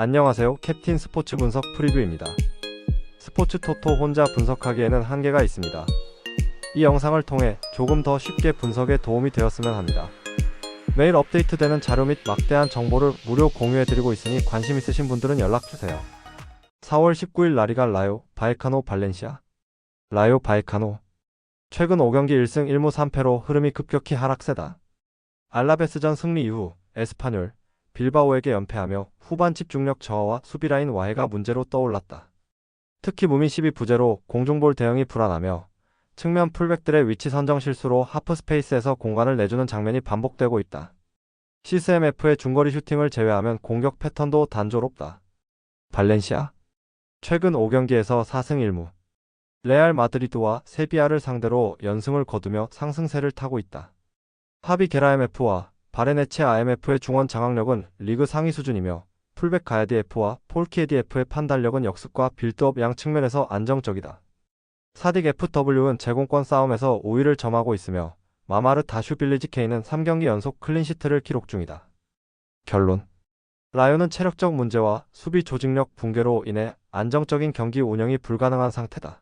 안녕하세요. 캡틴 스포츠 분석 프리뷰입니다. 스포츠 토토 혼자 분석하기에는 한계가 있습니다. 이 영상을 통해 조금 더 쉽게 분석에 도움이 되었으면 합니다. 매일 업데이트되는 자료 및 막대한 정보를 무료 공유해드리고 있으니 관심 있으신 분들은 연락주세요. 4월 19일 라리가 라요 바이카노 발렌시아. 라요 바이카노. 최근 5경기 1승 1무 3패로 흐름이 급격히 하락세다. 알라베스전 승리 이후 에스파뇰, 빌바오에게 연패하며 후반 집중력 저하와 수비라인 와해가 문제로 떠올랐다. 특히 무민 12부재로 공중볼 대응이 불안하며 측면 풀백들의 위치 선정 실수로 하프 스페이스에서 공간을 내주는 장면이 반복되고 있다. CSMF의 중거리 슈팅을 제외하면 공격 패턴도 단조롭다. 발렌시아. 최근 5경기에서 4승 1무. 레알 마드리드와 세비야를 상대로 연승을 거두며 상승세를 타고 있다. 하비 게라MF와 바레네체 IMF의 중원 장악력은 리그 상위 수준이며 풀백 가야디 F와 폴키에디 F의 판단력은 역습과 빌드업 양 측면에서 안정적이다. 사딕 FW는 제공권 싸움에서 우위를 점하고 있으며 마마르 다슈빌리지 K는 3경기 연속 클린시트를 기록 중이다. 결론. 라요는 체력적 문제와 수비 조직력 붕괴로 인해 안정적인 경기 운영이 불가능한 상태다.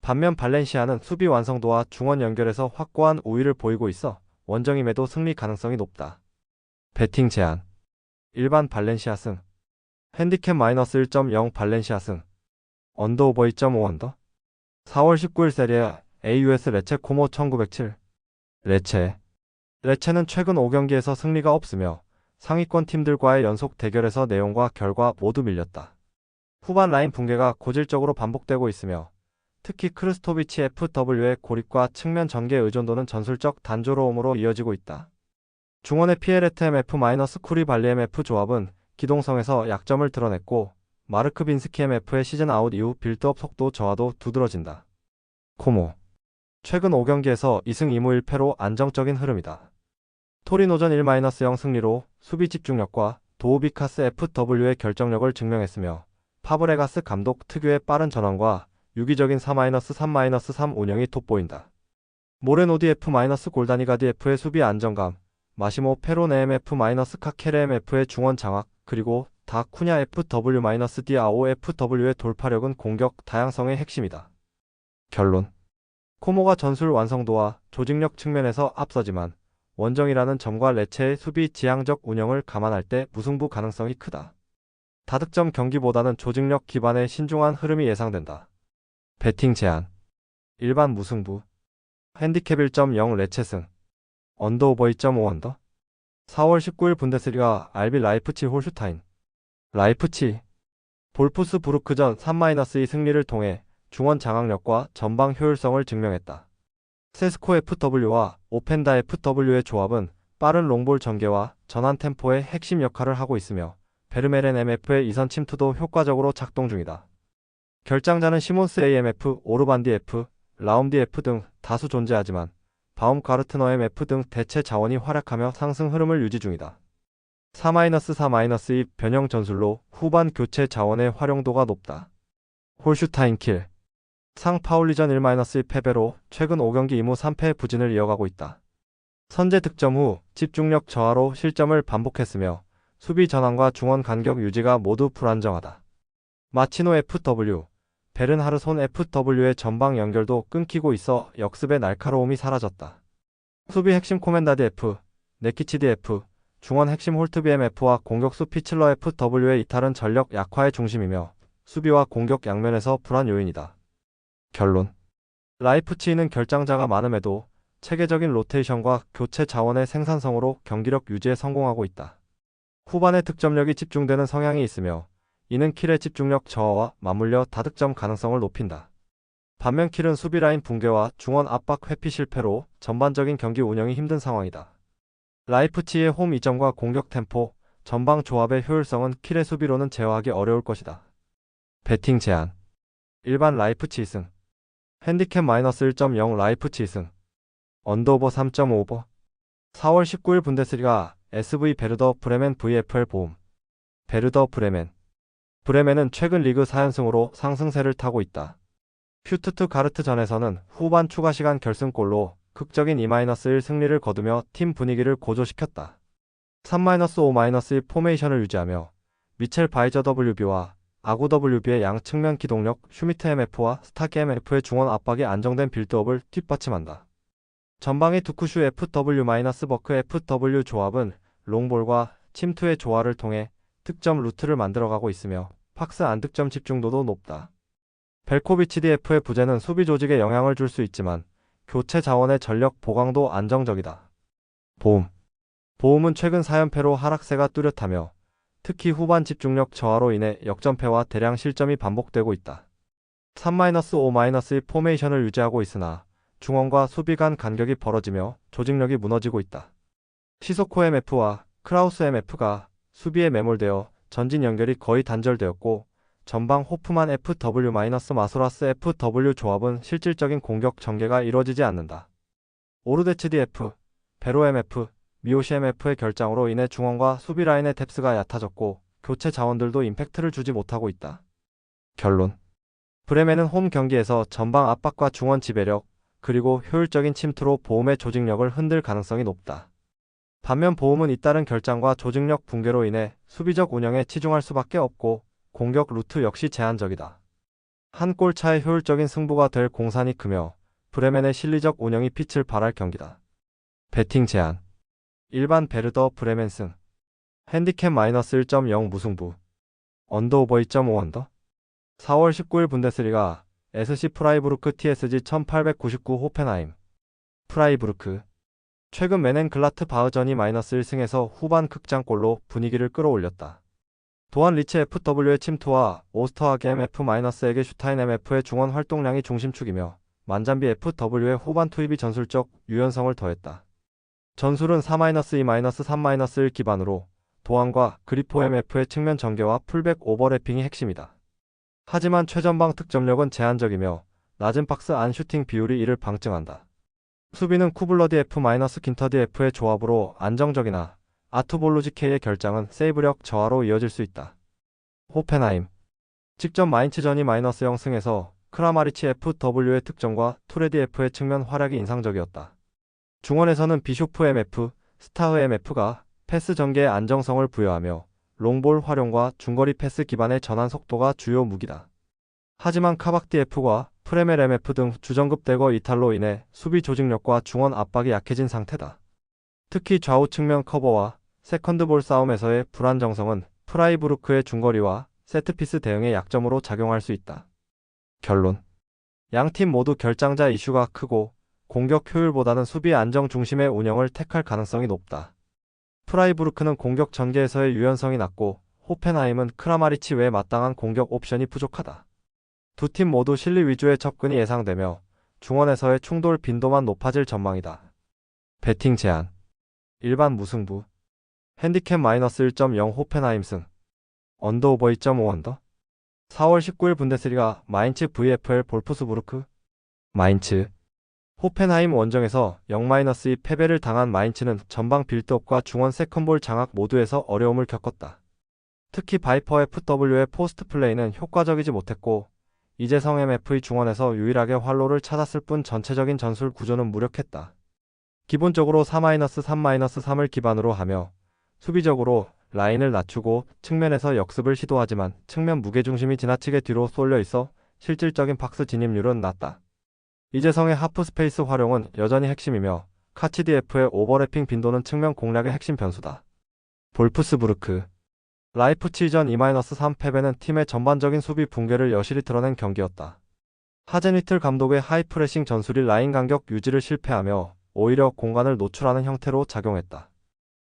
반면 발렌시아는 수비 완성도와 중원 연결에서 확고한 우위를 보이고 있어 원정임에도 승리 가능성이 높다. 배팅 제한. 일반 발렌시아 승. 핸디캡 -1.0 발렌시아 승. 언더오버 2.5 언더. 4월 19일 세리에 AUS 레체 코모 1907. 레체. 레체는 최근 5경기에서 승리가 없으며 상위권 팀들과의 연속 대결에서 내용과 결과 모두 밀렸다. 후반 라인 붕괴가 고질적으로 반복되고 있으며 특히 크르스토비치 FW의 고립과 측면 전개 의존도는 전술적 단조로움으로 이어지고 있다. 중원의 피에레트 MF- 쿠리발리 MF 조합은 기동성에서 약점을 드러냈고 마르크 빈스키 MF의 시즌 아웃 이후 빌드업 속도 저하도 두드러진다. 코모. 최근 5경기에서 2승 2무 1패로 안정적인 흐름이다. 토리노전 1-0 승리로 수비 집중력과 도우비카스 FW의 결정력을 증명했으며 파브레가스 감독 특유의 빠른 전환과 유기적인 4-3-3 운영이 돋보인다. 모레노디 F- 골다니가디 F의 수비 안정감, 마시모 페로네 MF- 카케레 MF의 중원 장악, 그리고 다 쿠냐 FW-디아오 FW의 돌파력은 공격 다양성의 핵심이다. 결론. 코모가 전술 완성도와 조직력 측면에서 앞서지만 원정이라는 점과 레체의 수비 지향적 운영을 감안할 때 무승부 가능성이 크다. 다득점 경기보다는 조직력 기반의 신중한 흐름이 예상된다. 배팅 제한. 일반 무승부. 핸디캡 1.0 레체 승. 언더오버 2.5 언더. 4월 19일 분데스리가 RB 라이프치 홀슈타인. 라이프치. 볼프스부르크전 3-2 승리를 통해 중원 장악력과 전방 효율성을 증명했다. 세스코 FW와 오펜다 FW의 조합은 빠른 롱볼 전개와 전환 템포의 핵심 역할을 하고 있으며 베르메렌 MF의 이선 침투도 효과적으로 작동 중이다. 결장자는 시몬스 AMF, 오르반디 F, 라움디 F 등 다수 존재하지만 바움가르트너 MF 등 대체 자원이 활약하며 상승 흐름을 유지 중이다. 4-4-2 변형 전술로 후반 교체 자원의 활용도가 높다. 홀슈타인 킬. 상파울리전 1-1 패배로 최근 5경기 2무 3패의 부진을 이어가고 있다. 선제 득점 후 집중력 저하로 실점을 반복했으며 수비 전환과 중원 간격 유지가 모두 불안정하다. 마치노 FW, 베른하르손 FW의 전방 연결도 끊기고 있어 역습의 날카로움이 사라졌다. 수비 핵심 코멘다디 F, 네키치디 F, 중원 핵심 홀트비엠 F와 공격수 피칠러 FW의 이탈은 전력 약화의 중심이며 수비와 공격 양면에서 불안 요인이다. 결론. 라이프치히는 결장자가 많음에도 체계적인 로테이션과 교체 자원의 생산성으로 경기력 유지에 성공하고 있다. 후반에 득점력이 집중되는 성향이 있으며 이는 킬의 집중력 저하와 맞물려 다득점 가능성을 높인다. 반면 킬은 수비라인 붕괴와 중원 압박 회피 실패로 전반적인 경기 운영이 힘든 상황이다. 라이프치히의 홈 2점과 공격 템포, 전방 조합의 효율성은 킬의 수비로는 제어하기 어려울 것이다. 배팅 제한. 일반 라이프치히 승. 핸디캡 -1.0 라이프치히 승. 언더오버 3.5버. 4월 19일 분데스리가 SV 베르더 브레멘 VfL 보움. 베르더 브레멘. 브레멘은 최근 리그 4연승으로 상승세를 타고 있다. 슈투트가르트전에서는 후반 추가 시간 결승골로 극적인 2-1 승리를 거두며 팀 분위기를 고조시켰다. 3-5-2 포메이션을 유지하며 미첼 바이저 WB와 아구 WB의 양 측면 기동력, 슈미트 MF와 스타키 MF의 중원 압박이 안정된 빌드업을 뒷받침한다. 전방의 두쿠슈 FW-버크 FW 조합은 롱볼과 침투의 조화를 통해 득점 루트를 만들어가고 있으며 팍스 안득점 집중도도 높다. 벨코비치 DF의 부재는 수비 조직에 영향을 줄 수 있지만 교체 자원의 전력 보강도 안정적이다. 보움은 최근 4연패로 하락세가 뚜렷하며 특히 후반 집중력 저하로 인해 역전패와 대량 실점이 반복되고 있다. 3-5-1 포메이션을 유지하고 있으나 중원과 수비 간 간격이 벌어지며 조직력이 무너지고 있다. 시소코 MF와 크라우스 MF가 수비에 매몰되어 전진 연결이 거의 단절되었고 전방 호프만 FW-마소라스 FW 조합은 실질적인 공격 전개가 이루어지지 않는다. 오르데츠 DF, 베로 MF, 미오시 MF의 결장으로 인해 중원과 수비 라인의 뎁스가 얕아졌고 교체 자원들도 임팩트를 주지 못하고 있다. 결론. 브레멘은 홈 경기에서 전방 압박과 중원 지배력, 그리고 효율적인 침투로 보움의 조직력을 흔들 가능성이 높다. 반면 보움은 잇따른 결장과 조직력 붕괴로 인해 수비적 운영에 치중할 수밖에 없고 공격 루트 역시 제한적이다. 한 골 차의 효율적인 승부가 될 공산이 크며 브레멘의 실리적 운영이 빛을 발할 경기다. 배팅 제한. 일반 베르더 브레멘 승. 핸디캡 -1.0 무승부. 언더오버 2.5 언더. 4월 19일 분데스리가 SC 프라이부르크 TSG 1899 호펜하임. 프라이부르크. 최근 메넨글라트 바흐전이 -1승에서 후반 극장골로 분위기를 끌어올렸다. 또한 리츠 FW의 침투와 오스터하게 MF-에게 슈타인 MF의 중원 활동량이 중심축이며 만잠비 FW의 후반 투입이 전술적 유연성을 더했다. 전술은 4-2-3-1 기반으로 도안과 그리포 MF의 측면 전개와 풀백 오버래핑이 핵심이다. 하지만 최전방 득점력은 제한적이며 낮은 박스 안 슈팅 비율이 이를 방증한다. 수비는 쿠블러디 F-긴터디 F의 조합으로 안정적이나 아투볼루지케의 결장은 세이브력 저하로 이어질 수 있다. 호펜하임. 직전 마인츠전이 -0승에서 크라마리치 FW의 특점과 투레디 F의 측면 활약이 인상적이었다. 중원에서는 비쇼프 MF, 스타흐 MF가 패스 전개에 안정성을 부여하며 롱볼 활용과 중거리 패스 기반의 전환 속도가 주요 무기다. 하지만 카박디 F과 프레멜 MF 등 주전급 대거 이탈로 인해 수비 조직력과 중원 압박이 약해진 상태다. 특히 좌우 측면 커버와 세컨드볼 싸움에서의 불안정성은 프라이부르크의 중거리와 세트피스 대응의 약점으로 작용할 수 있다. 결론. 양팀 모두 결장자 이슈가 크고 공격 효율보다는 수비 안정 중심의 운영을 택할 가능성이 높다. 프라이부르크는 공격 전개에서의 유연성이 낮고 호펜하임은 크라마리치 외 마땅한 공격 옵션이 부족하다. 두 팀 모두 실리 위주의 접근이 예상되며 중원에서의 충돌 빈도만 높아질 전망이다. 배팅 제한. 일반 무승부. 핸디캡 -1.0 호펜하임 승. 언더오버 2.5 언더. 4월 19일 분데스리가 마인츠 VfL 볼프스부르크. 마인츠. 호펜하임 원정에서 0-2 패배를 당한 마인츠는 전방 빌드업과 중원 세컨볼 장악 모두에서 어려움을 겪었다. 특히 바이퍼 FW의 포스트 플레이는 효과적이지 못했고 이재성 MF의 중원에서 유일하게 활로를 찾았을 뿐 전체적인 전술 구조는 무력했다. 기본적으로 4-3-3을 기반으로 하며 수비적으로 라인을 낮추고 측면에서 역습을 시도하지만 측면 무게중심이 지나치게 뒤로 쏠려 있어 실질적인 박스 진입률은 낮다. 이재성의 하프 스페이스 활용은 여전히 핵심이며 카치디 F의 오버래핑 빈도는 측면 공략의 핵심 변수다. 볼프스부르크. 라이프치히전 2-3 패배는 팀의 전반적인 수비 붕괴를 여실히 드러낸 경기였다. 하젠휘틀 감독의 하이프레싱 전술이 라인 간격 유지를 실패하며 오히려 공간을 노출하는 형태로 작용했다.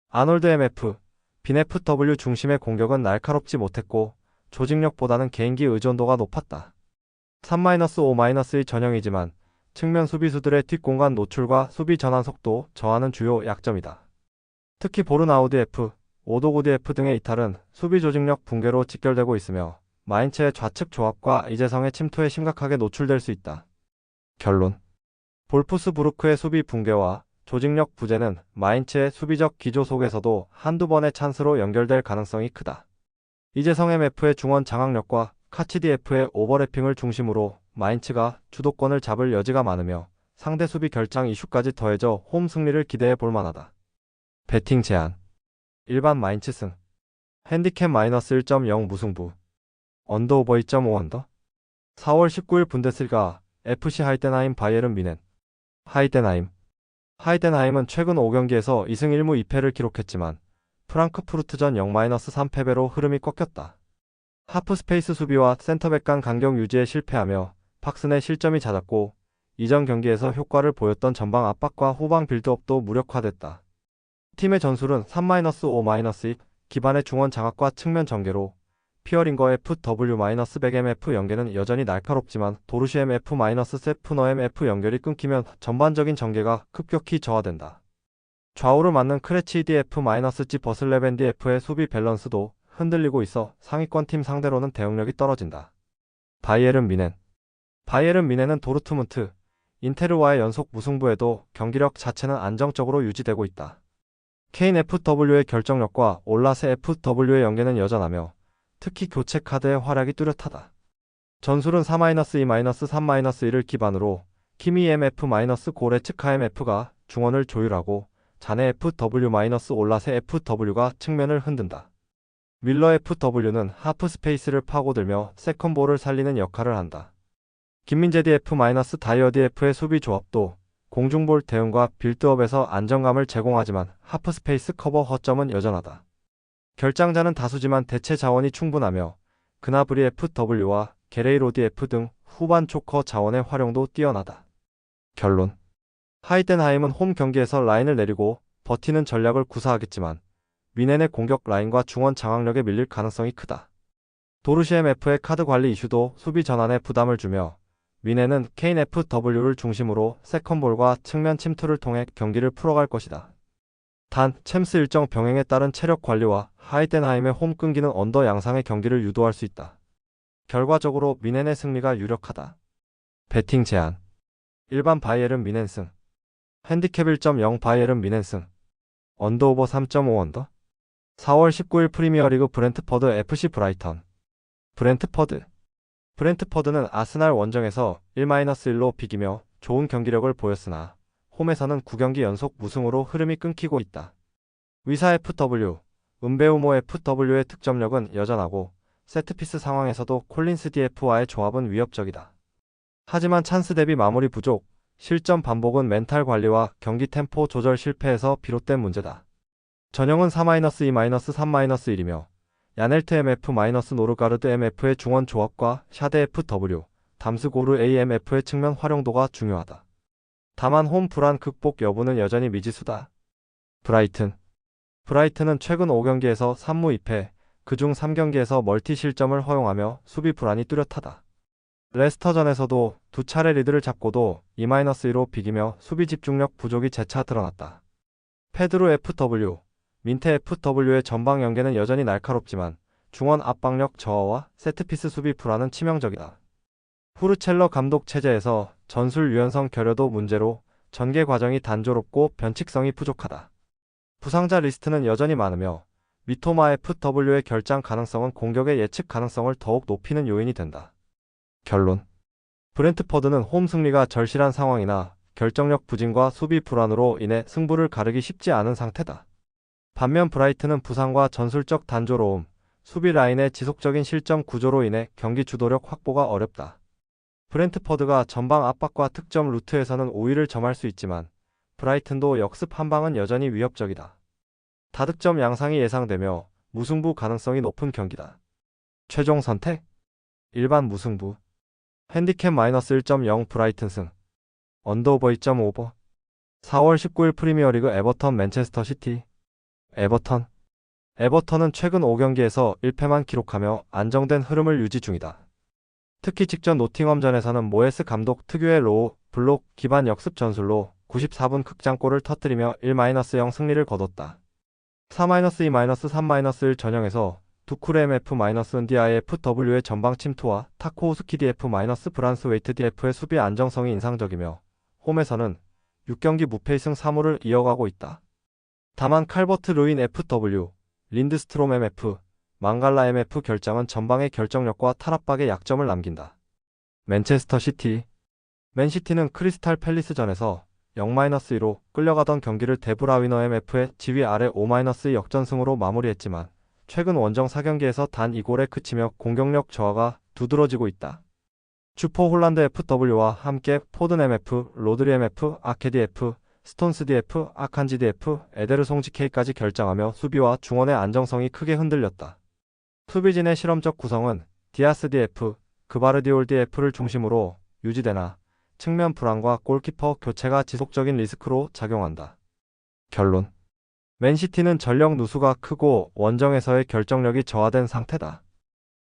아놀드 MF, 빈 FW 중심의 공격은 날카롭지 못했고 조직력보다는 개인기 의존도가 높았다. 3-5-의 전형이지만 측면 수비수들의 뒷공간 노출과 수비 전환 속도 저하는 주요 약점이다. 특히 보르나우드 F, 오도구디 F 등의 이탈은 수비 조직력 붕괴로 직결되고 있으며 마인츠의 좌측 조합과 이재성의 침투에 심각하게 노출될 수 있다. 결론. 볼프스부르크의 수비 붕괴와 조직력 부재는 마인츠의 수비적 기조 속에서도 한두 번의 찬스로 연결될 가능성이 크다. 이재성 MF의 중원 장악력과 카치디 F의 오버래핑을 중심으로 마인츠가 주도권을 잡을 여지가 많으며 상대 수비 결장 이슈까지 더해져 홈 승리를 기대해 볼 만하다. 배팅 제한. 일반 마인츠 승. 핸디캡 -1.0 무승부. 언더오버 2.5 언더. 4월 19일 분데스리가 FC 하이덴하임 바이에른 뮌헨. 하이덴하임은 최근 5경기에서 2승 1무 2패를 기록했지만 프랑크푸르트전 0-3 패배로 흐름이 꺾였다. 하프스페이스 수비와 센터백 간 간격 유지에 실패하며 팍슨의 실점이 잦았고 이전 경기에서 효과를 보였던 전방 압박과 후방 빌드업도 무력화됐다. 팀의 전술은 3-5-2 기반의 중원 장악과 측면 전개로 피어링거 FW-100MF 연계는 여전히 날카롭지만 도르시엠 F-세프너엠 F 연결이 끊기면 전반적인 전개가 급격히 저하된다. 좌우를 맞는 크레치디 F-G 버슬레벤디 F의 수비 밸런스도 흔들리고 있어 상위권 팀 상대로는 대응력이 떨어진다. 바이에른 뮌헨은 도르트문트, 인테르와의 연속 무승부에도 경기력 자체는 안정적으로 유지되고 있다. 케인 FW의 결정력과 올라세 FW의 연계는 여전하며 특히 교체 카드의 활약이 뚜렷하다. 전술은 4-2-3-1을 기반으로 키미 MF-고레츠카 MF가 중원을 조율하고 자네 FW-올라세 FW가 측면을 흔든다. 밀러 FW는 하프 스페이스를 파고들며 세컨볼을 살리는 역할을 한다. 김민재디 F-다이어디 F의 수비 조합도 공중볼 대응과 빌드업에서 안정감을 제공하지만 하프 스페이스 커버 허점은 여전하다. 결장자는 다수지만 대체 자원이 충분하며 그나브리 FW와 게레이로디 F 등 후반 조커 자원의 활용도 뛰어나다. 결론. 하이덴하임은 홈 경기에서 라인을 내리고 버티는 전략을 구사하겠지만 뮌헨의 공격 라인과 중원 장악력에 밀릴 가능성이 크다. 도르시엠 F의 카드 관리 이슈도 수비 전환에 부담을 주며 뮌헨은 케인 FW를 중심으로 세컨볼과 측면 침투를 통해 경기를 풀어갈 것이다. 단, 챔스 일정 병행에 따른 체력 관리와 하이덴하임의 홈 끈기는 언더 양상의 경기를 유도할 수 있다. 결과적으로 뮌헨의 승리가 유력하다. 배팅 제한. 일반 바이에른 뮌헨 승. 핸디캡 1.0 바이에른 뮌헨 승. 언더오버 3.5 언더. 4월 19일 프리미어리그 브렌트퍼드 FC 브라이턴. 브렌트퍼드는 아스날 원정에서 1-1로 비기며 좋은 경기력을 보였으나 홈에서는 9경기 연속 무승으로 흐름이 끊기고 있다. 위사 FW, 은베우모 FW의 득점력은 여전하고 세트피스 상황에서도 콜린스 DF와의 조합은 위협적이다. 하지만 찬스 대비 마무리 부족, 실점 반복은 멘탈 관리와 경기 템포 조절 실패에서 비롯된 문제다. 전형은 4-2-3-1이며 야넬트 MF- 노르가르드 MF의 중원 조합과 샤데 FW, 담스고르 AMF의 측면 활용도가 중요하다. 다만 홈 불안 극복 여부는 여전히 미지수다. 브라이튼은 최근 5경기에서 3무 2패, 그중 3경기에서 멀티 실점을 허용하며 수비 불안이 뚜렷하다. 레스터전에서도 두 차례 리드를 잡고도 2-2로 비기며 수비 집중력 부족이 재차 드러났다. 페드로 FW, 민테 FW의 전방 연계는 여전히 날카롭지만 중원 압박력 저하와 세트피스 수비 불안은 치명적이다. 후르첼러 감독 체제에서 전술 유연성 결여도 문제로 전개 과정이 단조롭고 변칙성이 부족하다. 부상자 리스트는 여전히 많으며 미토마 FW의 결장 가능성은 공격의 예측 가능성을 더욱 높이는 요인이 된다. 결론. 브렌트퍼드는 홈 승리가 절실한 상황이나 결정력 부진과 수비 불안으로 인해 승부를 가르기 쉽지 않은 상태다. 반면 브라이튼은 부상과 전술적 단조로움, 수비 라인의 지속적인 실점 구조로 인해 경기 주도력 확보가 어렵다. 브렌트퍼드가 전방 압박과 득점 루트에서는 우위를 점할 수 있지만 브라이튼도 역습 한방은 여전히 위협적이다. 다득점 양상이 예상되며 무승부 가능성이 높은 경기다. 최종 선택? 일반 무승부. 핸디캡 -1.0 브라이튼 승. 언더오버 2.5. 4월 19일 프리미어리그 에버턴 맨체스터 시티. 에버턴은 최근 5경기에서 1패만 기록하며 안정된 흐름을 유지 중이다. 특히 직전 노팅엄전에서는 모에스 감독 특유의 로우, 블록 기반 역습 전술로 94분 극장골을 터뜨리며 1-0 승리를 거뒀다. 4-2-3-1 전형에서 두쿠레 MF-은디아의 FW의 전방 침투와 타코우스키 DF-브란스 웨이트 DF의 수비 안정성이 인상적이며 홈에서는 6경기 무패 2승 3무를 이어가고 있다. 다만 칼버트 루인 FW, 린드스트롬 MF, 망갈라 MF 결장은 전방의 결정력과 탈압박에 약점을 남긴다. 맨체스터 시티. 맨시티는 크리스탈 팰리스전에서 0-2로 끌려가던 경기를 데브라위너 MF의 지휘 아래 5-2 역전승으로 마무리했지만 최근 원정 4경기에서 단 2골에 그치며 공격력 저하가 두드러지고 있다. 주포 홀란드 FW와 함께 포든 MF, 로드리 MF, 아케디 F, 스톤스 DF, 아칸지 DF, 에데르송 GK까지 결장하며 수비와 중원의 안정성이 크게 흔들렸다. 수비진의 실험적 구성은 디아스 DF, 그바르디올 DF를 중심으로 유지되나 측면 불안과 골키퍼 교체가 지속적인 리스크로 작용한다. 결론. 맨시티는 전력 누수가 크고 원정에서의 결정력이 저하된 상태다.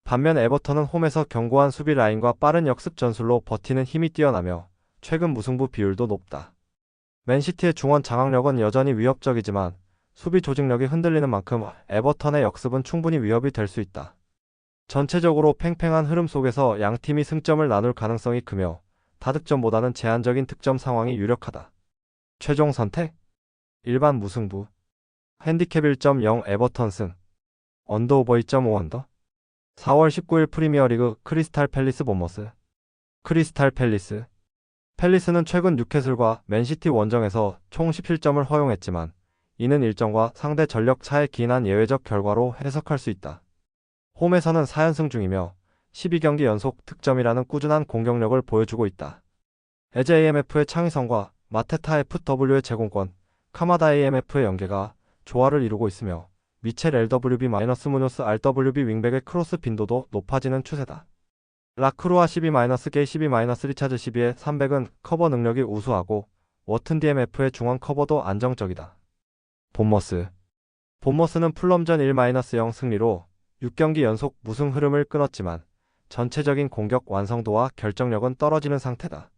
반면 에버턴은 홈에서 견고한 수비 라인과 빠른 역습 전술로 버티는 힘이 뛰어나며 최근 무승부 비율도 높다. 맨시티의 중원 장악력은 여전히 위협적이지만 수비 조직력이 흔들리는 만큼 에버턴의 역습은 충분히 위협이 될 수 있다. 전체적으로 팽팽한 흐름 속에서 양팀이 승점을 나눌 가능성이 크며 다득점보다는 제한적인 득점 상황이 유력하다. 최종 선택? 일반 무승부. 핸디캡 1.0 에버턴 승. 언더오버 2.5 언더. 4월 19일 프리미어리그 크리스탈 팰리스 본머스. 크리스탈 팰리스. 팰리스는 최근 뉴캐슬과 맨시티 원정에서 총 17점을 허용했지만 이는 일정과 상대 전력 차에 기인한 예외적 결과로 해석할 수 있다. 홈에서는 4연승 중이며 12경기 연속 득점이라는 꾸준한 공격력을 보여주고 있다. 에제 AMF의 창의성과 마테타 FW의 제공권, 카마다 AMF의 연계가 조화를 이루고 있으며 미첼 LWB-무뇨스 RWB 윙백의 크로스 빈도도 높아지는 추세다. 라크루아 12-게이 12-리차즈 12의 300은 커버 능력이 우수하고 워튼 DMF의 중원 커버도 안정적이다. 본머스. 본머스는 풀럼전 1-0 승리로 6경기 연속 무승 흐름을 끊었지만 전체적인 공격 완성도와 결정력은 떨어지는 상태다.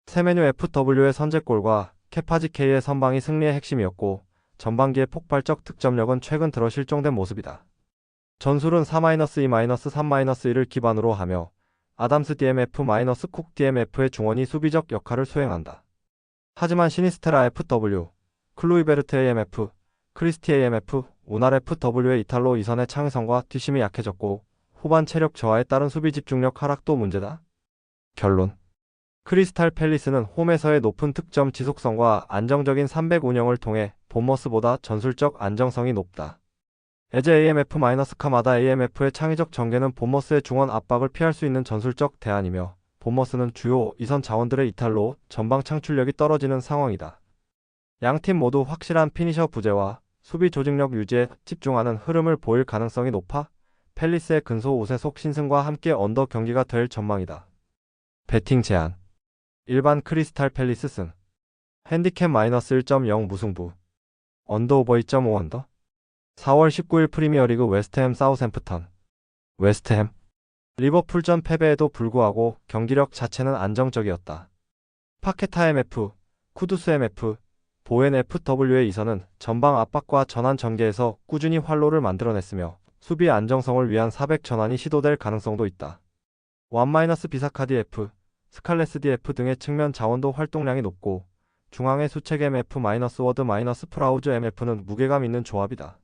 세메뉴 FW의 선제골과 케파지 K의 선방이 승리의 핵심이었고 전반기의 폭발적 득점력은 최근 들어 실종된 모습이다. 전술은 4-2-3-1을 기반으로 하며 아담스 DMF-쿡 DMF의 중원이 수비적 역할을 수행한다. 하지만 시니스테라 FW, 클루이베르트 AMF, 크리스티 AMF, 우날 FW의 이탈로 이선의 창의성과 뒷심이 약해졌고 후반 체력 저하에 따른 수비 집중력 하락도 문제다. 결론. 크리스탈 팰리스는 홈에서의 높은 득점 지속성과 안정적인 300 운영을 통해 본머스보다 전술적 안정성이 높다. 에제 AMF-카마다 AMF의 창의적 전개는 본머스의 중원 압박을 피할 수 있는 전술적 대안이며 본머스는 주요 이선 자원들의 이탈로 전방 창출력이 떨어지는 상황이다. 양팀 모두 확실한 피니셔 부재와 수비 조직력 유지에 집중하는 흐름을 보일 가능성이 높아 팰리스의 근소 우세속 신승과 함께 언더 경기가 될 전망이다. 배팅 제한. 일반 크리스탈 팰리스 승. 핸디캡 -1.0 무승부. 언더오버 2.5 언더. 4월 19일 프리미어리그 웨스트햄 사우샘프턴. 웨스트햄. 리버풀전 패배에도 불구하고 경기력 자체는 안정적이었다. 파케타 MF, 쿠두스 MF, 보엔 FW의 이선은 전방 압박과 전환 전개에서 꾸준히 활로를 만들어냈으며 수비 안정성을 위한 400 전환이 시도될 가능성도 있다. 1-비사카디 F, 스칼레스 DF 등의 측면 자원도 활동량이 높고 중앙의 수책 MF-워드- 프라우즈 MF는 무게감 있는 조합이다.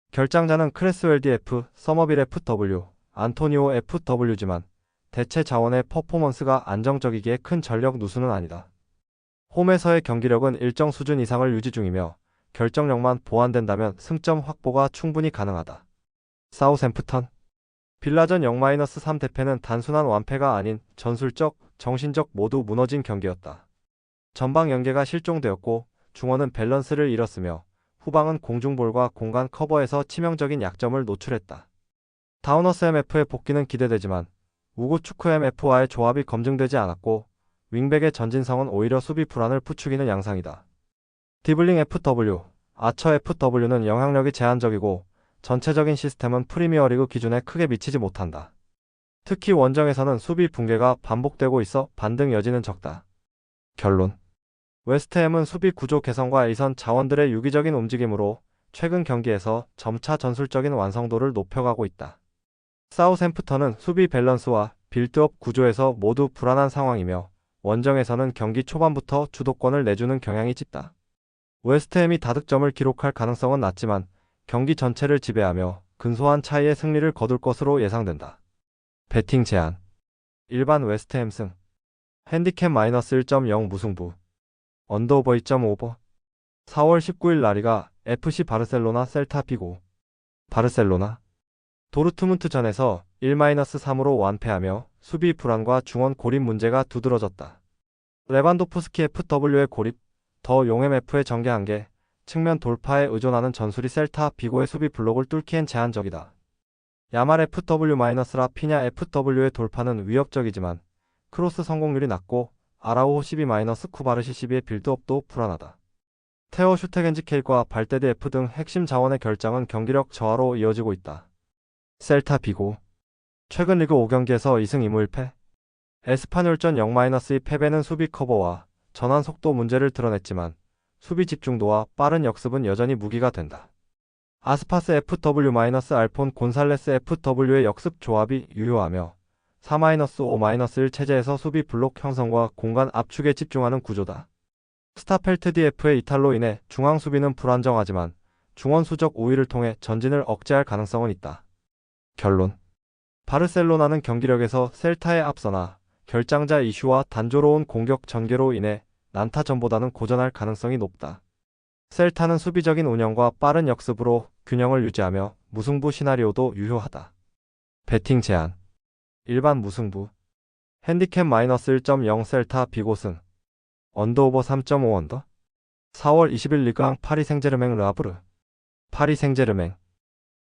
결장자는 크레스웰 DF, 서머빌 FW, 안토니오 FW지만 대체 자원의 퍼포먼스가 안정적이기에 큰 전력 누수는 아니다. 홈에서의 경기력은 일정 수준 이상을 유지 중이며 결정력만 보완된다면 승점 확보가 충분히 가능하다. 사우샘프턴. 빌라전 0-3 대패는 단순한 완패가 아닌 전술적, 정신적 모두 무너진 경기였다. 전방 연계가 실종되었고 중원은 밸런스를 잃었으며 후방은 공중볼과 공간 커버에서 치명적인 약점을 노출했다. 다우너스 MF의 복귀는 기대되지만 우고 축구 MF와의 조합이 검증되지 않았고 윙백의 전진성은 오히려 수비 불안을 부추기는 양상이다. 디블링 FW, 아처 FW는 영향력이 제한적이고 전체적인 시스템은 프리미어리그 기준에 크게 미치지 못한다. 특히 원정에서는 수비 붕괴가 반복되고 있어 반등 여지는 적다. 결론. 웨스트햄은 수비 구조 개선과 이선 자원들의 유기적인 움직임으로 최근 경기에서 점차 전술적인 완성도를 높여가고 있다. 사우샘프턴은 수비 밸런스와 빌드업 구조에서 모두 불안한 상황이며 원정에서는 경기 초반부터 주도권을 내주는 경향이 짙다. 웨스트햄이 다득점을 기록할 가능성은 낮지만 경기 전체를 지배하며 근소한 차이의 승리를 거둘 것으로 예상된다. 배팅 제한. 일반 웨스트햄 승. 핸디캡 -1.0 무승부. 언더오버 2.5버. 4월 19일 라리가 FC 바르셀로나 셀타 비고. 바르셀로나. 도르트문트전에서 1-3으로 완패하며 수비 불안과 중원 고립 문제가 두드러졌다. 레반도프스키 FW의 고립, 더 용엠 F의 전개 한계, 측면 돌파에 의존하는 전술이 셀타 비고의 수비 블록을 뚫기엔 제한적이다. 야말 FW-라피냐 FW의 돌파는 위협적이지만 크로스 성공률이 낮고 아라우호 12-쿠바르시 12의 빌드업도 불안하다. 테오 슈테겐지케일과 발데드 F 등 핵심 자원의 결장은 경기력 저하로 이어지고 있다. 셀타 비고 최근 리그 5경기에서 2승 2무 1패. 에스파뇰전 0-2 패배는 수비 커버와 전환 속도 문제를 드러냈지만 수비 집중도와 빠른 역습은 여전히 무기가 된다. 아스파스 FW-알폰 곤살레스 FW의 역습 조합이 유효하며 4-5-1 체제에서 수비 블록 형성과 공간 압축에 집중하는 구조다. 스타펠트 DF의 이탈로 인해 중앙 수비는 불안정하지만 중원 수적 우위를 통해 전진을 억제할 가능성은 있다. 결론. 바르셀로나는 경기력에서 셀타에 앞서나 결장자 이슈와 단조로운 공격 전개로 인해 난타전보다는 고전할 가능성이 높다. 셀타는 수비적인 운영과 빠른 역습으로 균형을 유지하며 무승부 시나리오도 유효하다. 배팅 제한. 일반 무승부. 핸디캡 -1.0 셀타 비고승. 언더오버 3.5 언더. 4월 20일 리그앙 파리 생제르맹 르아브르. 파리 생제르맹.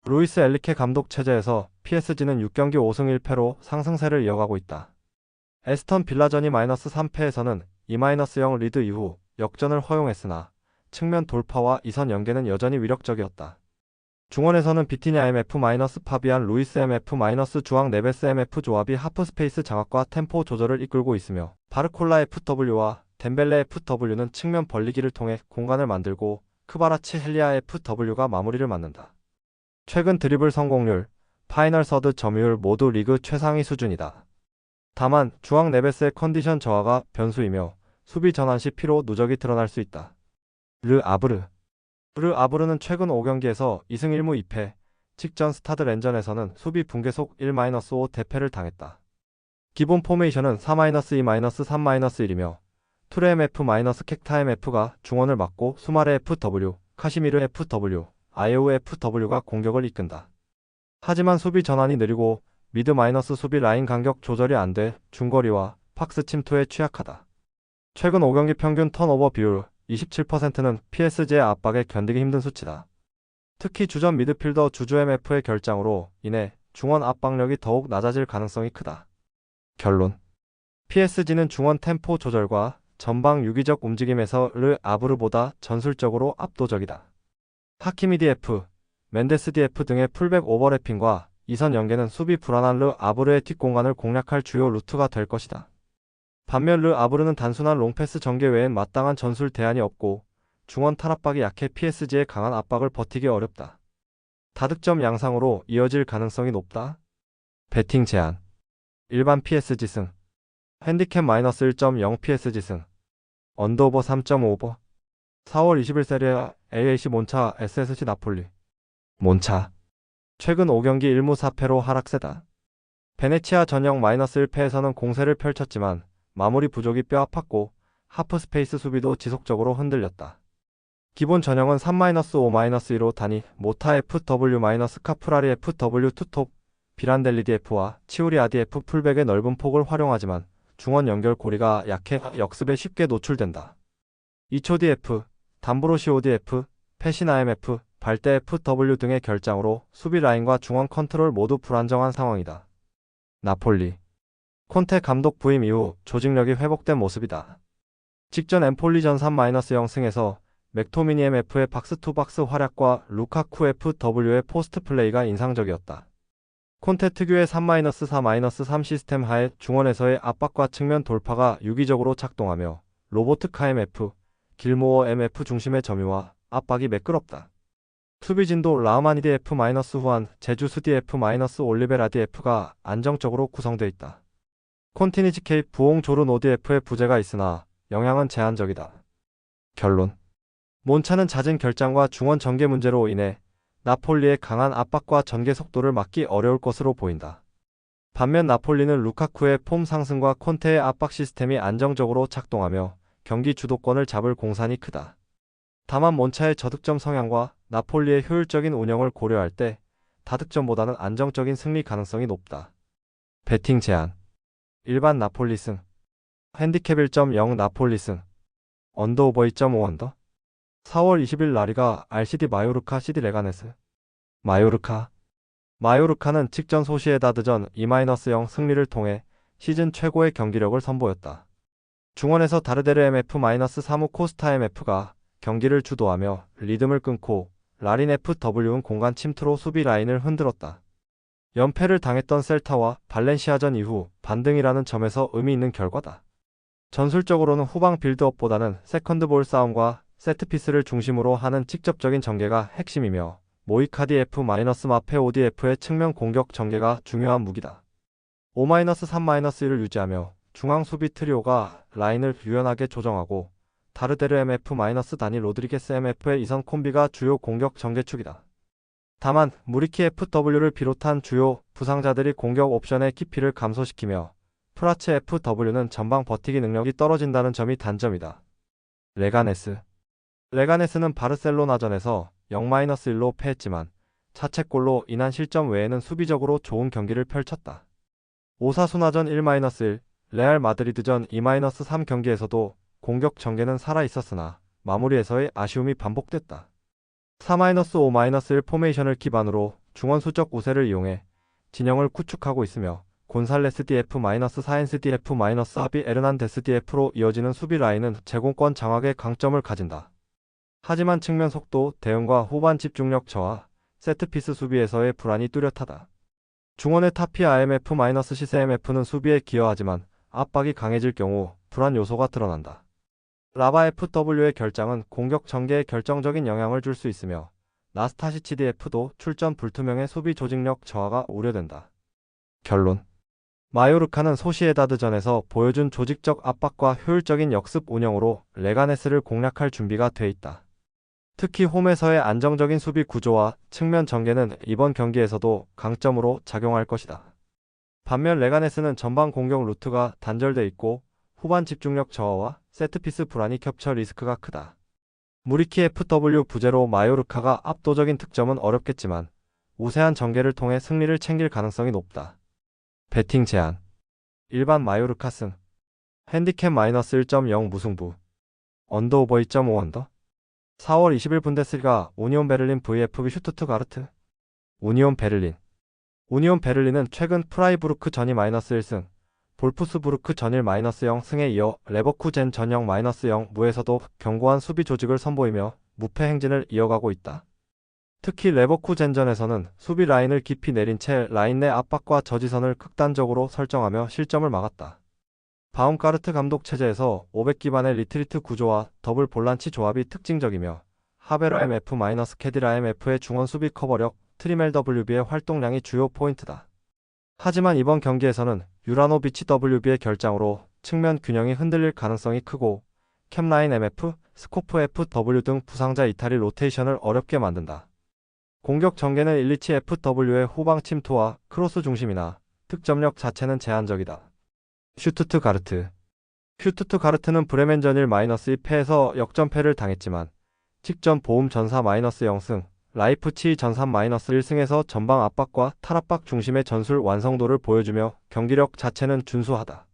루이스 엘리케 감독 체제에서 PSG는 6경기 5승 1패로 상승세를 이어가고 있다. 에스턴 빌라전이 -3패에서는 2-0 리드 이후 역전을 허용했으나 측면 돌파와 이선 연계는 여전히 위력적이었다. 중원에서는 비티냐 MF- 파비안 루이스 MF- 주앙 네베스 MF 조합이 하프스페이스 장악과 템포 조절을 이끌고 있으며 바르콜라 FW와 덴벨레 FW는 측면 벌리기를 통해 공간을 만들고 크바라치 헬리아 FW가 마무리를 맡는다. 최근 드리블 성공률, 파이널 서드 점유율 모두 리그 최상위 수준이다. 다만 주앙 네베스의 컨디션 저하가 변수이며 수비 전환 시 피로 누적이 드러날 수 있다. 르아브르는 최근 5경기에서 2승 1무 2패, 직전 스타드 렌전에서는 수비 붕괴 속 1-5 대패를 당했다. 기본 포메이션은 4-2-3-1이며 투레 MF- 캑타 MF가 중원을 맡고 수마레 FW, 카시미르 FW, 아예우 FW가 공격을 이끈다. 하지만 수비 전환이 느리고 미드- 수비 라인 간격 조절이 안 돼 중거리와 박스 침투에 취약하다. 최근 5경기 평균 턴오버 비율 27%는 PSG의 압박에 견디기 힘든 수치다. 특히 주전 미드필더 주주 MF의 결장으로 인해 중원 압박력이 더욱 낮아질 가능성이 크다. 결론. PSG는 중원 템포 조절과 전방 유기적 움직임에서 르아브르보다 전술적으로 압도적이다. 하키미 DF, 멘데스 DF 등의 풀백 오버래핑과 이선 연계는 수비 불안한 르아브르의 뒷공간을 공략할 주요 루트가 될 것이다. 반면 르아브르는 단순한 롱패스 전개 외엔 마땅한 전술 대안이 없고 중원 탈압박이 약해 PSG의 강한 압박을 버티기 어렵다. 다득점 양상으로 이어질 가능성이 높다. 배팅 제한. 일반 PSG 승. 핸디캡 -1.0 PSG 승. 언더오버 3.5버. 4월 20일 세리아 AAC 몬차 SSC 나폴리. 몬차. 최근 5경기 1무 4패로 하락세다. 베네치아 전형 -1패에서는 공세를 펼쳤지만 마무리 부족이 뼈아팠고 하프스페이스 수비도 지속적으로 흔들렸다. 기본 전형은 3-5-2로 다니 모타 FW- 카프라리 FW 투톱, 비란델리 DF와 치우리 ADF 풀백의 넓은 폭을 활용하지만 중원 연결 고리가 약해 역습에 쉽게 노출된다. 이초 DF, 담브로시오 DF, 페신 IMF, 발대 FW 등의 결장으로 수비 라인과 중원 컨트롤 모두 불안정한 상황이다. 나폴리. 콘테 감독 부임 이후 조직력이 회복된 모습이다. 직전 엠폴리전 3-0 승에서 맥토미니 MF의 박스2박스 활약과 루카쿠 FW의 포스트 플레이가 인상적이었다. 콘테 특유의 3-4-3 시스템 하에 중원에서의 압박과 측면 돌파가 유기적으로 작동하며 로보트카 MF, 길모어 MF 중심의 점유와 압박이 매끄럽다. 수비진도 라흐마니 DF- 후안, 제주스 DF- 올리베라 DF가 안정적으로 구성되어 있다. 콘티니지 K 부옹 조른 ODF의 부재가 있으나 영향은 제한적이다. 결론. 몬차는 잦은 결장과 중원 전개 문제로 인해 나폴리의 강한 압박과 전개 속도를 막기 어려울 것으로 보인다. 반면 나폴리는 루카쿠의 폼 상승과 콘테의 압박 시스템이 안정적으로 작동하며 경기 주도권을 잡을 공산이 크다. 다만 몬차의 저득점 성향과 나폴리의 효율적인 운영을 고려할 때 다득점보다는 안정적인 승리 가능성이 높다. 배팅 제한. 일반 나폴리 승. 핸디캡 1.0 나폴리 승. 언더오버 2.5 언더. 4월 20일 라리가 RCD 마요르카 CD 레가네스. 마요르카. 마요르카는 직전 소시에다드전 2-0 승리를 통해 시즌 최고의 경기력을 선보였다. 중원에서 다르데르 MF-3후 코스타 MF가 경기를 주도하며 리듬을 끊고 라린 FW는 공간 침투로 수비 라인을 흔들었다. 연패를 당했던 셀타와 발렌시아전 이후 반등이라는 점에서 의미 있는 결과다. 전술적으로는 후방 빌드업보다는 세컨드볼 싸움과 세트피스를 중심으로 하는 직접적인 전개가 핵심이며 모이카디 F-마페 ODF의 측면 공격 전개가 중요한 무기다. 5-3-1을 유지하며 중앙 수비 트리오가 라인을 유연하게 조정하고 다르데르 MF-다니 로드리게스 MF의 이선 콤비가 주요 공격 전개축이다. 다만 무리키 FW를 비롯한 주요 부상자들이 공격 옵션의 깊이를 감소시키며 프라츠 FW는 전방 버티기 능력이 떨어진다는 점이 단점이다. 레가네스. 레가네스는 바르셀로나전에서 0-1로 패했지만 자책골로 인한 실점 외에는 수비적으로 좋은 경기를 펼쳤다. 오사수나전 1-1, 레알 마드리드전 2-3 경기에서도 공격 전개는 살아있었으나 마무리에서의 아쉬움이 반복됐다. 4-5-1 포메이션을 기반으로 중원 수적 우세를 이용해 진영을 구축하고 있으며 곤살레스 DF-4엔스 DF-아비 에르난데스 DF로 이어지는 수비 라인은 제공권 장악의 강점을 가진다. 하지만 측면 속도, 대응과 후반 집중력 저하, 세트피스 수비에서의 불안이 뚜렷하다. 중원의 타피 IMF-CCMF는 수비에 기여하지만 압박이 강해질 경우 불안 요소가 드러난다. 라바 FW의 결장은 공격 전개에 결정적인 영향을 줄 수 있으며 나스타시치 DF도 출전 불투명의 수비 조직력 저하가 우려된다. 결론. 마요르카는 소시에다드전에서 보여준 조직적 압박과 효율적인 역습 운영으로 레가네스를 공략할 준비가 돼 있다. 특히 홈에서의 안정적인 수비 구조와 측면 전개는 이번 경기에서도 강점으로 작용할 것이다. 반면 레가네스는 전방 공격 루트가 단절돼 있고 후반 집중력 저하와 세트피스 불안이 겹쳐 리스크가 크다. 무리키 FW 부재로 마요르카가 압도적인 득점은 어렵겠지만 우세한 전개를 통해 승리를 챙길 가능성이 높다. 배팅 제한. 일반 마요르카 승. 핸디캡 -1.0 무승부. 언더오버 2.5 언더. 4월 20일 분데스리가 우니온 베를린 VfB 슈투트가르트. 우니온 베를린. 우니온 베를린은 최근 프라이부르크 전이 -1승, 볼프스부르크 전일 -0승에 이어 레버쿠젠 전 0-0 무에서도 견고한 수비 조직을 선보이며 무패 행진을 이어가고 있다. 특히 레버쿠젠전에서는 수비 라인을 깊이 내린 채 라인 내 압박과 저지선을 극단적으로 설정하며 실점을 막았다. 바움가르트 감독 체제에서 500 기반의 리트리트 구조와 더블 볼란치 조합이 특징적이며 하베르 MF-캐디라 MF의 중원 수비 커버력, 트리멜 WB의 활동량이 주요 포인트다. 하지만 이번 경기에서는 유라노비치 WB의 결장으로 측면 균형이 흔들릴 가능성이 크고 캡라인 MF, 스코프 FW 등 부상자 이탈이 로테이션을 어렵게 만든다. 공격 전개는 일리치 FW의 후방 침투와 크로스 중심이나 득점력 자체는 제한적이다. 슈투트가르트. 슈투트가르트는 브레멘전일 -2 패에서 역전패를 당했지만 직전 보움 전사 -0승, 라이프치히 전산 -1승에서 전방 압박과 탈압박 중심의 전술 완성도를 보여주며 경기력 자체는 준수하다.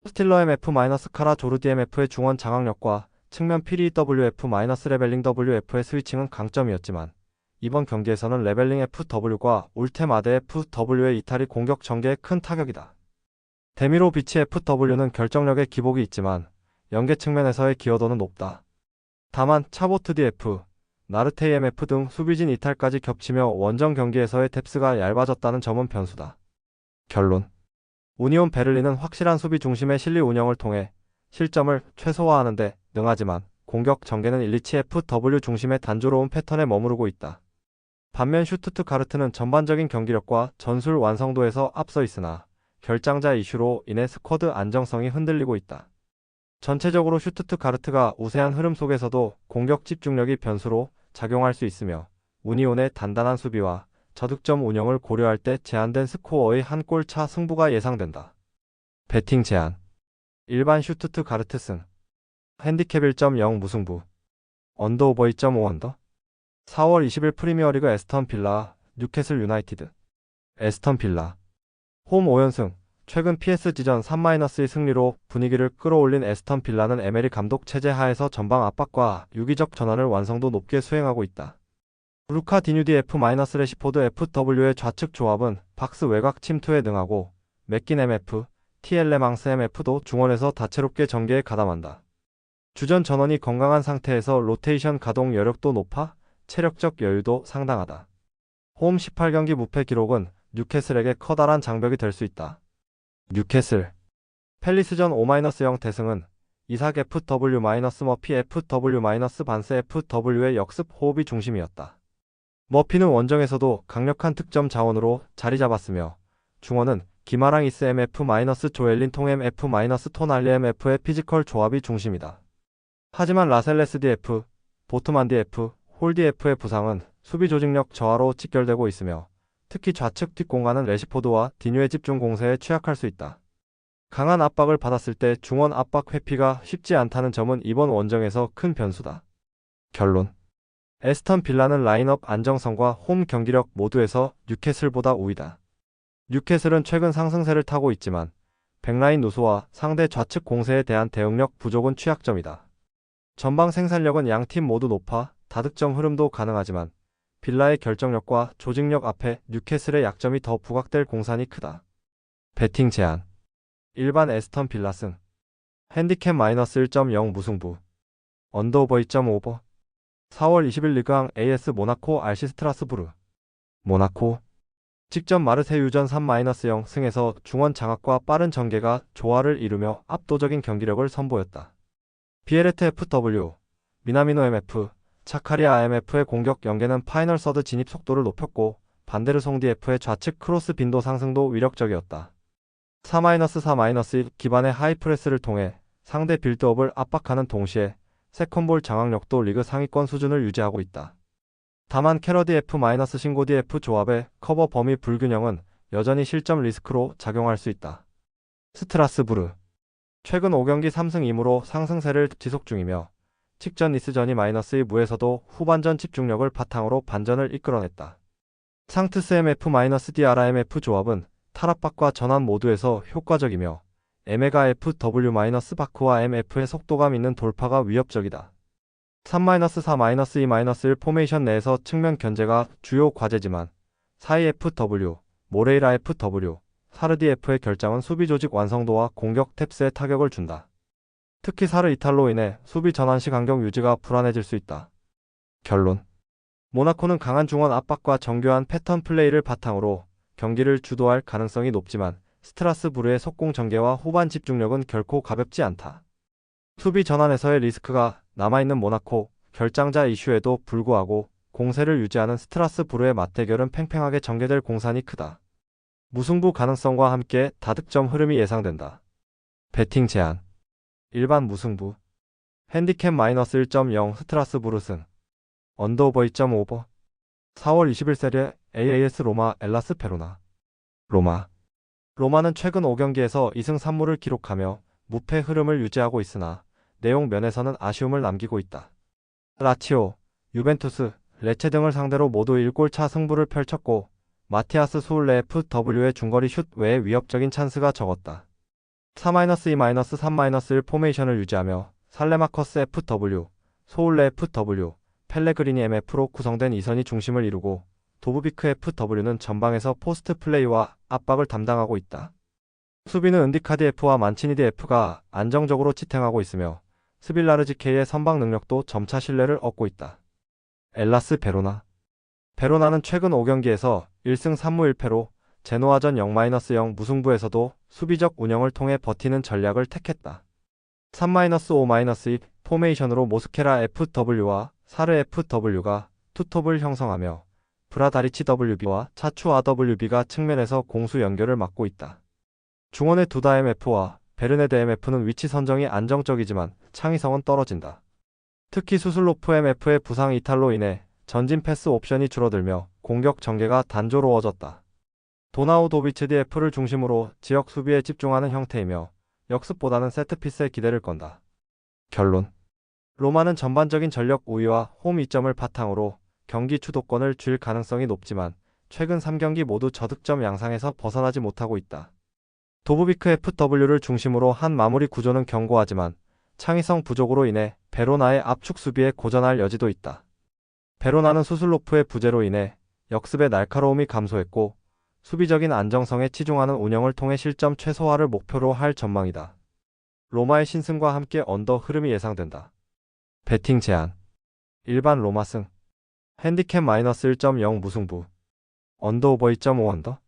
스틸러 MF-카라 조르디 MF의 중원 장악력과 측면 PDWF-레벨링 WF의 스위칭은 강점이었지만 이번 경기에서는 레벨링 FW과 울테마데 FW의 이탈이 공격 전개에 큰 타격이다. 데미로 비치 FW는 결정력에 기복이 있지만 연계 측면에서의 기여도는 높다. 다만 차보트 DF, 나르테이 MF 등 수비진 이탈까지 겹치며 원정 경기에서의 뎁스가 얇아졌다는 점은 변수다. 결론. 우니온 베를린은 확실한 수비 중심의 실리 운영을 통해 실점을 최소화하는 데 능하지만 공격 전개는 일리치 FW 중심의 단조로운 패턴에 머무르고 있다. 반면 슈투트가르트는 전반적인 경기력과 전술 완성도에서 앞서 있으나 결장자 이슈로 인해 스쿼드 안정성이 흔들리고 있다. 전체적으로 슈투트가르트가 우세한 흐름 속에서도 공격 집중력이 변수로 작용할 수 있으며 우니온의 단단한 수비와 저득점 운영을 고려할 때 제한된 스코어의 한 골 차 승부가 예상된다. 배팅 제한. 일반 슈투트가르트 승. 핸디캡 1.0 무승부. 언더오버 2.5 언더. 4월 20일 프리미어리그 에스턴 빌라, 뉴캐슬 유나이티드, 에스턴 빌라. 홈 5연승. 최근 PSG전 3-2 승리로 분위기를 끌어올린 에스턴 빌라는 에메리 감독 체제 하에서 전방 압박과 유기적 전환을 완성도 높게 수행하고 있다. 루카 디뉴디 F-레시포드 FW의 좌측 조합은 박스 외곽 침투에 능하고 맥긴 MF, TL레망스 MF도 중원에서 다채롭게 전개에 가담한다. 주전 전원이 건강한 상태에서 로테이션 가동 여력도 높아 체력적 여유도 상당하다. 홈 18경기 무패 기록은 뉴캐슬에게 커다란 장벽이 될 수 있다. 뉴캐슬 팰리스전 5-0 대승은 이삭 FW-머피 FW-반스 FW의 역습 호흡이 중심이었다. 머피는 원정에서도 강력한 득점 자원으로 자리 잡았으며 중원은 기마랑 이스 MF-조엘린 통 MF-톤 알리 MF의 피지컬 조합이 중심이다. 하지만 라셀레스 DF, 보트만 DF, 홀 DF의 부상은 수비 조직력 저하로 직결되고 있으며 특히 좌측 뒷공간은 레시포드와 디뉴의 집중 공세에 취약할 수 있다. 강한 압박을 받았을 때 중원 압박 회피가 쉽지 않다는 점은 이번 원정에서 큰 변수다. 결론. 에스턴 빌라는 라인업 안정성과 홈 경기력 모두에서 뉴캐슬보다 우위다. 뉴캐슬은 최근 상승세를 타고 있지만 백라인 누수와 상대 좌측 공세에 대한 대응력 부족은 취약점이다. 전방 생산력은 양팀 모두 높아 다득점 흐름도 가능하지만 빌라의 결정력과 조직력 앞에 뉴캐슬의 약점이 더 부각될 공산이 크다. 배팅 제한. 일반 에스턴 빌라 승. 핸디캡 -1.0 무승부. 언더오버 2.5버. 4월 20일 리그왕 AS 모나코 RC 스트라스부르. 모나코. 직전 마르세유전 3-0 승에서 중원 장악과 빠른 전개가 조화를 이루며 압도적인 경기력을 선보였다. 비에레트 FW, 미나미노 MF, 차카리아 IMF의 공격 연계는 파이널 서드 진입 속도를 높였고 반데르송 DF의 좌측 크로스 빈도 상승도 위력적이었다. 4-4-1 기반의 하이프레스를 통해 상대 빌드업을 압박하는 동시에 세컨볼 장악력도 리그 상위권 수준을 유지하고 있다. 다만 캐러디 F-신고디 F 조합의 커버 범위 불균형은 여전히 실점 리스크로 작용할 수 있다. 스트라스부르. 최근 5경기 3승 2무로 상승세를 지속 중이며 직전 니스전이 -2 무에서도 후반전 집중력을 바탕으로 반전을 이끌어냈다. 상트스 MF-DRMF 조합은 탈압박과 전환 모두에서 효과적이며 에메가 FW-바크와 MF의 속도감 있는 돌파가 위협적이다. 3-4-2-1 포메이션 내에서 측면 견제가 주요 과제지만 사이 FW, 모레이라 FW, 사르디 F의 결장은 수비 조직 완성도와 공격 탭스에 타격을 준다. 특히 사르 이탈로 인해 수비 전환 시 간격 유지가 불안해질 수 있다. 결론. 모나코는 강한 중원 압박과 정교한 패턴 플레이를 바탕으로 경기를 주도할 가능성이 높지만 스트라스부르의 속공 전개와 후반 집중력은 결코 가볍지 않다. 수비 전환에서의 리스크가 남아있는 모나코, 결장자 이슈에도 불구하고 공세를 유지하는 스트라스부르의 맞대결은 팽팽하게 전개될 공산이 크다. 무승부 가능성과 함께 다득점 흐름이 예상된다. 배팅 제한. 일반 무승부. 핸디캡 -1.0 스트라스부르 승. 언더오버 2.5버. 4월 20일 세리에 AS 로마 엘라스 베로나. 로마. 로마는 최근 5경기에서 2승 3무를 기록하며 무패 흐름을 유지하고 있으나 내용 면에서는 아쉬움을 남기고 있다. 라치오, 유벤투스, 레체 등을 상대로 모두 1골 차 승부를 펼쳤고 마티아스 수울레 FW의 중거리 슛 외에 위협적인 찬스가 적었다. 4-2-3-1 포메이션을 유지하며 살레마커스 FW, 소울레 FW, 펠레그리니 MF로 구성된 이선이 중심을 이루고 도브비크 FW는 전방에서 포스트 플레이와 압박을 담당하고 있다. 수비는 은디카디 F와 만치니디 F가 안정적으로 지탱하고 있으며 스빌라르지케의 선방 능력도 점차 신뢰를 얻고 있다. 엘라스 베로나. 베로나는 최근 5경기에서 1승 3무 1패로 제노아전 0-0 무승부에서도 수비적 운영을 통해 버티는 전략을 택했다. 3-5-2 포메이션으로 모스케라 FW와 사르 FW가 투톱을 형성하며 브라다리치 WB와 차추 RWB가 측면에서 공수 연결을 맡고 있다. 중원의 두다 MF와 베르네드 MF는 위치 선정이 안정적이지만 창의성은 떨어진다. 특히 수슬로프 MF의 부상 이탈로 인해 전진 패스 옵션이 줄어들며 공격 전개가 단조로워졌다. 도나우도비치 DF를 중심으로 지역 수비에 집중하는 형태이며 역습보다는 세트피스에 기대를 건다. 결론. 로마는 전반적인 전력 우위와 홈 이점을 바탕으로 경기 주도권을 쥘 가능성이 높지만 최근 3경기 모두 저득점 양상에서 벗어나지 못하고 있다. 도브비크 FW를 중심으로 한 마무리 구조는 견고하지만 창의성 부족으로 인해 베로나의 압축 수비에 고전할 여지도 있다. 베로나는 수슬로프의 부재로 인해 역습의 날카로움이 감소했고 수비적인 안정성에 치중하는 운영을 통해 실점 최소화를 목표로 할 전망이다. 로마의 신승과 함께 언더 흐름이 예상된다. 배팅 제한. 일반 로마 승. 핸디캡 -1.0 무승부. 언더 오버 2.5 언더.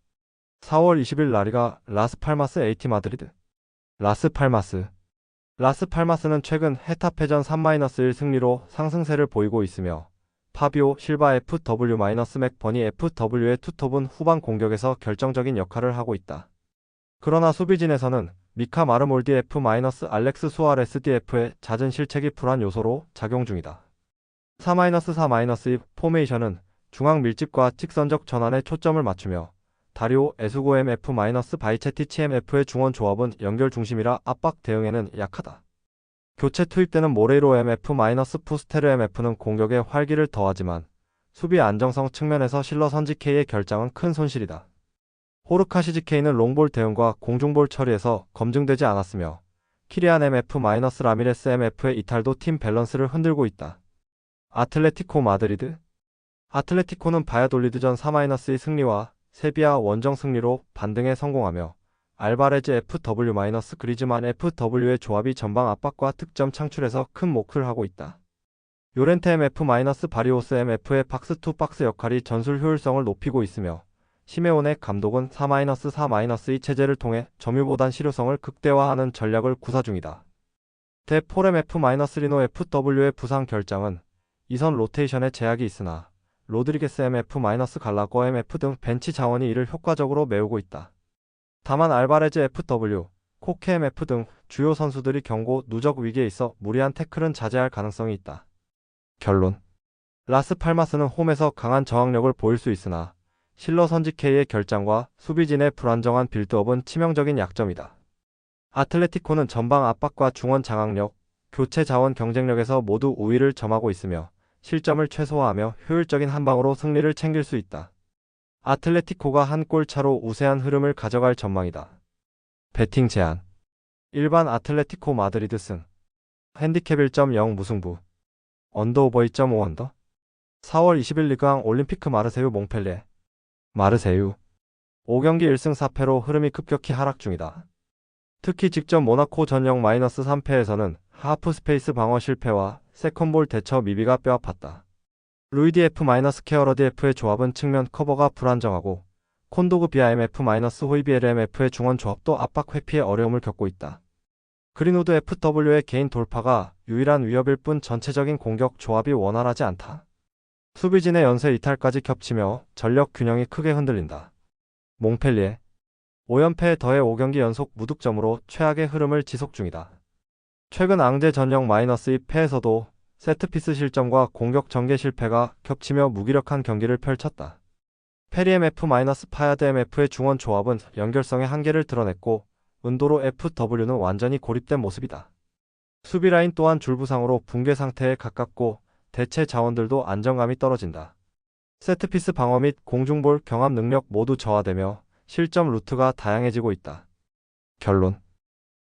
4월 20일 라리가 라스팔마스 AT 마드리드. 라스팔마스는 최근 헤타페전 3-1 승리로 상승세를 보이고 있으며 파비오 실바 FW-맥버니 FW의 투톱은 후반 공격에서 결정적인 역할을 하고 있다. 그러나 수비진에서는 미카 마르몰디 F-알렉스 수아레스 DF의 잦은 실책이 불안 요소로 작용 중이다. 4-4-2 포메이션은 중앙 밀집과 직선적 전환에 초점을 맞추며 다리오 에수고 MF-바이체티치 MF의 중원 조합은 연결 중심이라 압박 대응에는 약하다. 교체 투입되는 모레이로 MF-푸스테르 MF는 공격에 활기를 더하지만 수비 안정성 측면에서 실러 선지 K의 결장은 큰 손실이다. 호르카시즈 K는 롱볼 대응과 공중볼 처리에서 검증되지 않았으며 키리안 MF-라미레스 MF의 이탈도 팀 밸런스를 흔들고 있다. 아틀레티코 마드리드. 아틀레티코는 바야돌리드전 4-2 승리와 세비야 원정 승리로 반등에 성공하며 알바레즈 FW-그리즈만 FW의 조합이 전방 압박과 득점 창출에서 큰 몫을 하고 있다. 요렌테 MF-바리오스 MF의 박스2박스 역할이 전술 효율성을 높이고 있으며 시메온의 감독은 4-4-2 체제를 통해 점유보단 실효성을 극대화하는 전략을 구사 중이다. 데 폴엠 F-리노 FW의 부상 결장은 이선 로테이션에 제약이 있으나 로드리게스 MF-갈라고 MF 등 벤치 자원이 이를 효과적으로 메우고 있다. 다만 알바레즈 FW, 코케 MF 등 주요 선수들이 경고 누적 위기에 있어 무리한 태클은 자제할 가능성이 있다. 결론. 라스팔마스는 홈에서 강한 저항력을 보일 수 있으나 실러 선지 K의 결장과 수비진의 불안정한 빌드업은 치명적인 약점이다. 아틀레티코는 전방 압박과 중원 장악력, 교체 자원 경쟁력에서 모두 우위를 점하고 있으며 실점을 최소화하며 효율적인 한방으로 승리를 챙길 수 있다. 아틀레티코가 한 골 차로 우세한 흐름을 가져갈 전망이다. 배팅 제한. 일반 아틀레티코 마드리드 승. 핸디캡 1.0 무승부. 언더 오버 2.5 언더. 4월 20일 리그앙 올림피크 마르세유 몽펠리에. 마르세유. 5경기 1승 4패로 흐름이 급격히 하락 중이다. 특히 직전 모나코 전역 -3패에서는 하프 스페이스 방어 실패와 세컨볼 대처 미비가 뼈아팠다. 루이디 F-케어러디 F의 조합은 측면 커버가 불안정하고 콘도그 BIM F-호이비에르 MF의 중원 조합도 압박 회피에 어려움을 겪고 있다. 그린우드 FW의 개인 돌파가 유일한 위협일 뿐 전체적인 공격 조합이 원활하지 않다. 수비진의 연쇄 이탈까지 겹치며 전력 균형이 크게 흔들린다. 몽펠리에. 5연패에 더해 5경기 연속 무득점으로 최악의 흐름을 지속 중이다. 최근 앙제 전역 -2패에서도 세트피스 실점과 공격 전개 실패가 겹치며 무기력한 경기를 펼쳤다. 페리 MF-파야드 MF의 중원 조합은 연결성의 한계를 드러냈고 은도로 FW는 완전히 고립된 모습이다. 수비 라인 또한 줄부상으로 붕괴 상태에 가깝고 대체 자원들도 안정감이 떨어진다. 세트피스 방어 및 공중볼 경합 능력 모두 저하되며 실점 루트가 다양해지고 있다. 결론.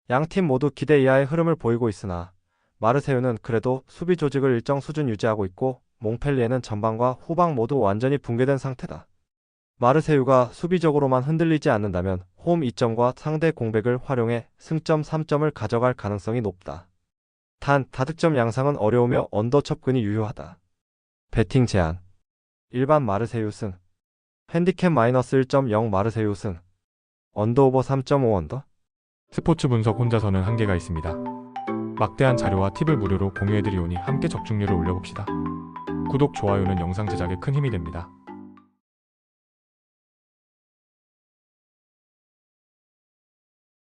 양팀 모두 기대 이하의 흐름을 보이고 있으나 마르세유는 그래도 수비 조직을 일정 수준 유지하고 있고 몽펠리에는 전방과 후방 모두 완전히 붕괴된 상태다. 마르세유가 수비적으로만 흔들리지 않는다면 홈 2점과 상대 공백을 활용해 승점 3점을 가져갈 가능성이 높다. 단 다득점 양상은 어려우며 언더 첩근이 유효하다. 배팅 제한. 일반 마르세유 승. 핸디캡 -1.0 마르세유 승. 언더 오버 3.5 언더. 스포츠 분석 혼자서는 한계가 있습니다. 막대한 자료와 팁을 무료로 공유해드리오니 함께 적중률을 올려봅시다. 구독, 좋아요는 영상 제작에 큰 힘이 됩니다.